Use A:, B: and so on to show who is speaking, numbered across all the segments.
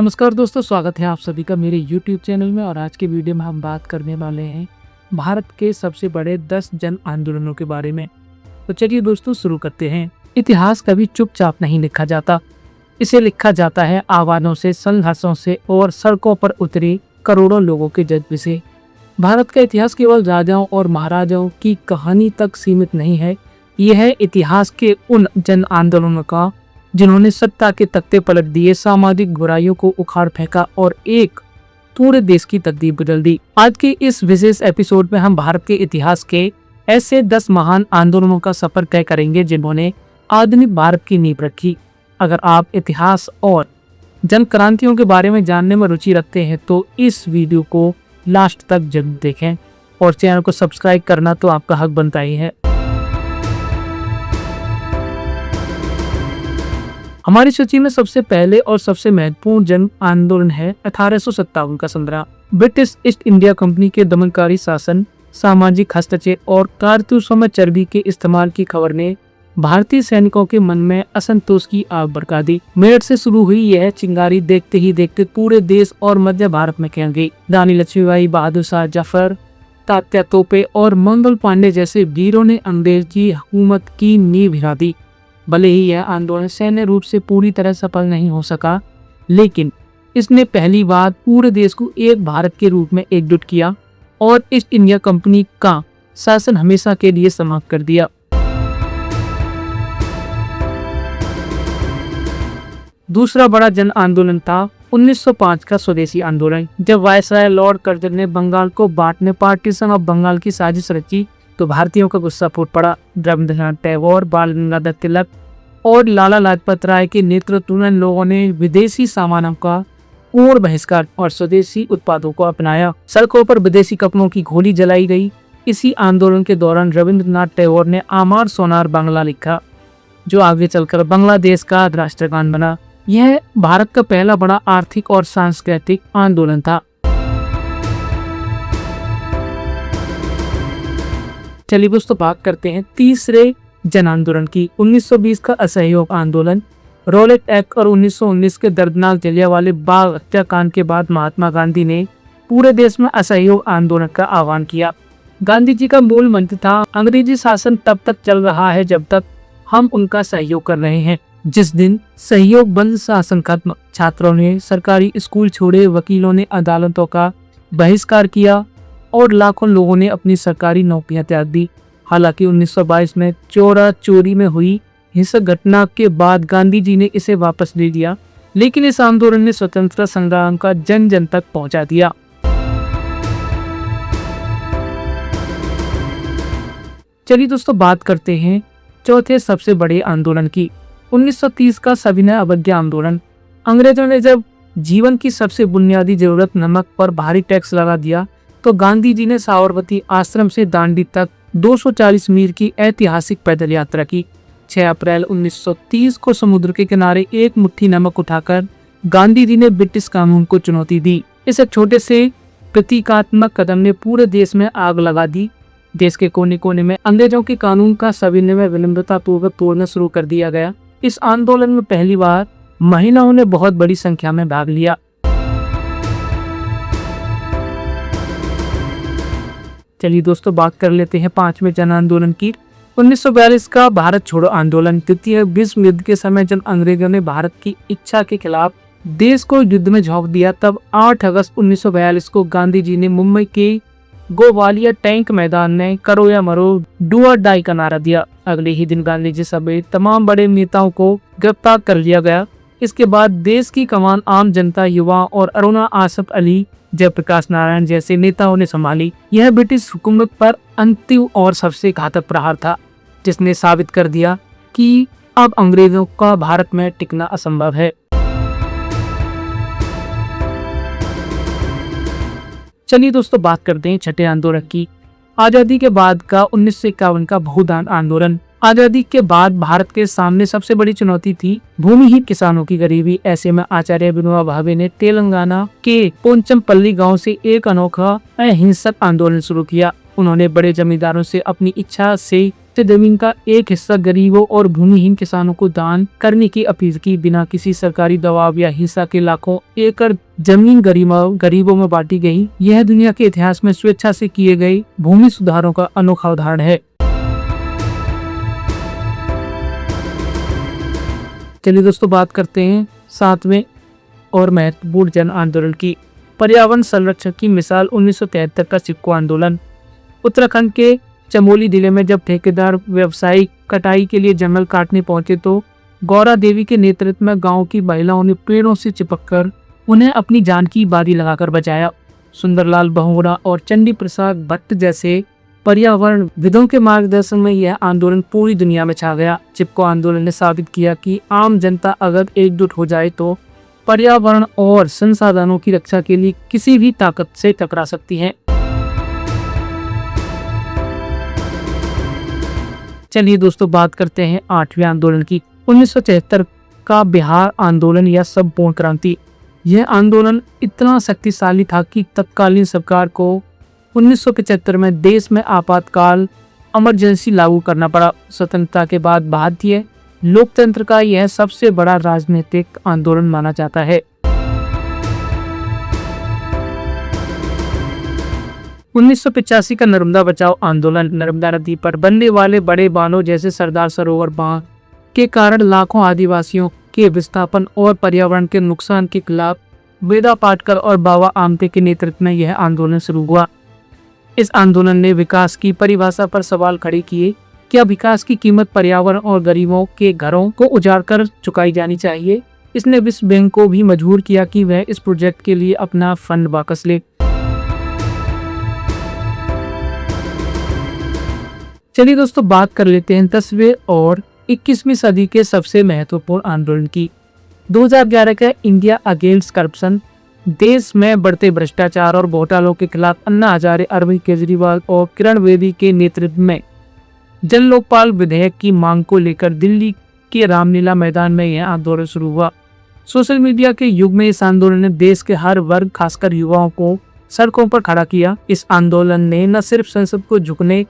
A: नमस्कार दोस्तों, स्वागत है आप सभी का मेरे YouTube चैनल में। और आज के वीडियो में हम बात करने वाले हैं भारत के सबसे बड़े 10 जन आंदोलनों के बारे में। तो चलिए दोस्तों शुरू करते हैं। इतिहास कभी चुपचाप नहीं लिखा जाता, इसे लिखा जाता है आह्वानों से, संघर्षों से और सड़कों पर उतरे करोड़ों लोगों के जज्बे से। भारत का इतिहास केवल राजाओं और महाराजाओं की कहानी तक सीमित नहीं है, यह है इतिहास के उन जन आंदोलनों का जिन्होंने सत्ता के तख्ते पलट दिए, सामाजिक बुराइयों को उखाड़ फेंका और एक पूरे देश की तकदीर बदल दी। आज के इस विशेष एपिसोड में हम भारत के इतिहास के ऐसे 10 महान आंदोलनों का सफर तय करेंगे जिन्होंने आधुनिक भारत की नींव रखी। अगर आप इतिहास और जन क्रांतियों के बारे में जानने में रुचि रखते हैं तो इस वीडियो को लास्ट तक जरूर देखें और चैनल को सब्सक्राइब करना तो आपका हक बनता ही है। हमारी सूची में सबसे पहले और सबसे महत्वपूर्ण जन आंदोलन है 1857 का संग्राम। ब्रिटिश ईस्ट इंडिया कंपनी के दमनकारी शासन, सामाजिक हस्तक्षेप और कारतूसों में चर्बी के इस्तेमाल की खबर ने भारतीय सैनिकों के मन में असंतोष की आग भड़का दी। मेरठ से शुरू हुई यह चिंगारी देखते ही देखते पूरे देश और मध्य भारत में फैल गई। रानी लक्ष्मीबाई, बहादुर शाह जफर, तात्या तोपे और मंगल पांडे जैसे वीरों ने अंग्रेजी हुकूमत की नींव हिला दी। भले ही यह आंदोलन सैन्य रूप से पूरी तरह सफल नहीं हो सका, लेकिन इसने पहली बार पूरे देश को एक भारत के रूप में एकजुट किया और ईस्ट इंडिया कंपनी का शासन हमेशा के लिए समाप्त कर दिया। दूसरा बड़ा जन आंदोलन था 1905 का स्वदेशी आंदोलन। जब वायसराय लॉर्ड कर्जन ने बंगाल को बांटने, पार्टीशन ऑफ बंगाल की साजिश रची तो भारतीयों का गुस्सा फूट पड़ा। रविंद्रनाथ टैगोर, बाल गंगाधर तिलक और लाला लाजपत राय के नेतृत्व में लोगों ने विदेशी सामानों का पूर्ण बहिष्कार और स्वदेशी उत्पादों को अपनाया। सड़कों पर विदेशी कपड़ों की गोली जलाई गई। इसी आंदोलन के दौरान रविंद्रनाथ टैगोर ने आमार सोनार बांग्ला लिखा, जो आगे चलकर बांग्लादेश का राष्ट्रगान बना। यह भारत का पहला बड़ा आर्थिक और सांस्कृतिक आंदोलन था। चलिए दोस्तों बात करते हैं तीसरे जन आंदोलन की। 1920 का असहयोग आंदोलन। रॉलेट एक्ट और 1919 के दर्दनाक जलियांवाला बाग हत्याकांड के बाद महात्मा गांधी ने पूरे देश में असहयोग आंदोलन का आह्वान किया। गांधी जी का मूल मंत्र था, अंग्रेजी शासन तब तक चल रहा है जब तक हम उनका सहयोग कर रहे हैं। जिस दिन सहयोग बंद, शासन खत्म, छात्रों ने सरकारी स्कूल छोड़े, वकीलों ने अदालतों का बहिष्कार किया और लाखों लोगों ने अपनी सरकारी नौकरियां त्याग दी। हालांकि 1922 में चोरा चोरी में हुई हिंसक घटना के बाद गांधी जी ने इसे वापस ले लिया, लेकिन इस आंदोलन ने स्वतंत्रता संग्राम का जन जन तक पहुंचा दिया। चलिए दोस्तों बात करते हैं चौथे सबसे बड़े आंदोलन की। 1930 का सविनय अवज्ञा आंदोलन। अंग्रेजों ने जब जीवन की सबसे बुनियादी जरूरत नमक पर भारी टैक्स लगा दिया तो गांधी जी ने साबरमती आश्रम से दांडी तक 240 मील की ऐतिहासिक पैदल यात्रा की। 6 अप्रैल 1930 को समुद्र के किनारे एक मुट्ठी नमक उठाकर गांधी जी ने ब्रिटिश कानून को चुनौती दी। इस छोटे से प्रतीकात्मक कदम ने पूरे देश में आग लगा दी। देश के कोने कोने में अंग्रेजों के कानून का सविनय विनम्रता पूर्वक तोड़ना शुरू कर दिया गया। इस आंदोलन में पहली बार महिलाओं ने बहुत बड़ी संख्या में भाग लिया। चलिए दोस्तों बात कर लेते हैं पांचवें जन आंदोलन की। 1942 का भारत छोड़ो आंदोलन। द्वितीय विश्व युद्ध के समय जब अंग्रेजों ने भारत की इच्छा के खिलाफ देश को युद्ध में झोंक दिया, तब 8 अगस्त 1942 को गांधी जी ने मुंबई के गोवालिया टैंक मैदान में करो या मरो, डू और डाई का नारा दिया। अगले ही दिन गांधी जी समेत तमाम बड़े नेताओं को गिरफ्तार कर लिया गया। इसके बाद देश की कमान आम जनता, युवा और अरुणा आसफ अली, जयप्रकाश नारायण जैसे नेताओं ने संभाली। यह ब्रिटिश हुकूमत पर अंतिम और सबसे घातक प्रहार था, जिसने साबित कर दिया कि अब अंग्रेजों का भारत में टिकना असंभव है। चलिए दोस्तों बात करते हैं छठे आंदोलन की। आजादी के बाद का 1951 का भूदान आंदोलन। आजादी के बाद भारत के सामने सबसे बड़ी चुनौती थी भूमिहीन किसानों की गरीबी। ऐसे में आचार्य विनोबा भावे ने तेलंगाना के पोंचमपल्ली गांव से एक अनोखा अहिंसक आंदोलन शुरू किया। उन्होंने बड़े जमींदारों से अपनी इच्छा से से जमीन का एक हिस्सा गरीबों और भूमिहीन किसानों को दान करने की अपील की। बिना किसी सरकारी दबाव या हिंसा के लाखों एकड़ जमीन गरीबों में बांटी गई। यह दुनिया के इतिहास में स्वेच्छा से किए गए भूमि सुधारों का अनोखा उदाहरण है। चलिए दोस्तों, बात करते हैं 7वें और महत्वपूर्ण जन आंदोलन की। पर्यावरण संरक्षण की मिसाल 1973 का चिपको आंदोलन। उत्तराखंड के चमोली जिले में जब ठेकेदार व्यावसायिक कटाई के लिए जंगल काटने पहुंचे तो गौरा देवी के नेतृत्व में गांव की महिलाओं ने पेड़ों से चिपककर उन्हें अपनी जान की बाजी लगाकर बचाया। सुंदरलाल बहुगुणा और चंडी प्रसाद भट्ट जैसे पर्यावरण विदों के मार्गदर्शन में यह आंदोलन पूरी दुनिया में छा गया। चिपको आंदोलन ने साबित किया कि आम जनता अगर एकजुट हो जाए तो पर्यावरण और संसाधनों की रक्षा के लिए किसी भी ताकत से टकरा सकती है। चलिए दोस्तों, बात करते हैं 8वें आंदोलन की। 1973 का बिहार आंदोलन या संपूर्ण क्रांति। यह आंदोलन इतना शक्तिशाली था कि तत्कालीन सरकार को 1975 में देश में आपातकाल इमरजेंसी लागू करना पड़ा। स्वतंत्रता के बाद भारतीय लोकतंत्र का यह सबसे बड़ा राजनीतिक आंदोलन माना जाता है। 1985 का नर्मदा बचाओ आंदोलन। नर्मदा नदी पर बनने वाले बड़े बांधों जैसे सरदार सरोवर बांध के कारण लाखों आदिवासियों के विस्थापन और पर्यावरण के नुकसान के खिलाफ वेदा पाटकर और बाबा आमटे के नेतृत्व में यह आंदोलन शुरू हुआ। इस आंदोलन ने विकास की परिभाषा पर सवाल खड़े किए। क्या विकास की कीमत पर्यावरण और गरीबों के घरों को उजाड़ कर चुकाई जानी चाहिए? इसने विश्व बैंक को भी मजबूर किया कि वह इस प्रोजेक्ट के लिए अपना फंड वापस ले। चलिए दोस्तों, बात कर लेते हैं 10वें और 21वीं सदी के सबसे महत्वपूर्ण आंदोलन की। 2011 का इंडिया अगेंस्ट करप्शन। देश में बढ़ते भ्रष्टाचार और घोटालों के खिलाफ अन्ना हजारे, अरविंद केजरीवाल और किरण बेदी के नेतृत्व में जन लोकपाल विधेयक की मांग को लेकर दिल्ली के रामलीला मैदान में यह आंदोलन शुरू हुआ। सोशल मीडिया के युग में इस आंदोलन ने देश के हर वर्ग, खासकर युवाओं को सड़कों पर खड़ा किया। इस आंदोलन ने न सिर्फ संसद को झुकने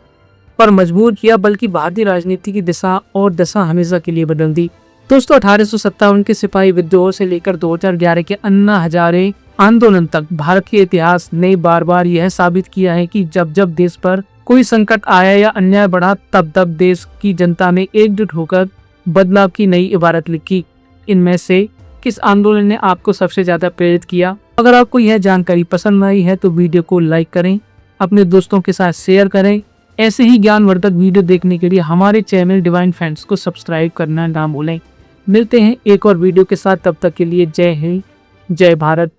A: पर मजबूर किया बल्कि भारतीय राजनीति की दिशा और दशा हमेशा के लिए बदल दी। दोस्तों, 1857 के सिपाही विद्रोह से लेकर 2011 के अन्ना हजारे आंदोलन तक भारत के इतिहास ने बार बार यह साबित किया है कि जब जब देश पर कोई संकट आया या अन्याय बढ़ा, तब तब देश की जनता ने एकजुट होकर बदलाव की नई इबारत लिखी। इनमें से किस आंदोलन ने आपको सबसे ज्यादा प्रेरित किया? अगर आपको यह जानकारी पसंद आई है तो वीडियो को लाइक करें, अपने दोस्तों के साथ शेयर करें। ऐसे ही ज्ञानवर्धक वीडियो देखने के लिए हमारे चैनल डिवाइन फ्रेंड्स को सब्सक्राइब करना ना भूलें। मिलते हैं एक और वीडियो के साथ, तब तक के लिए जय हिंद, जय भारत।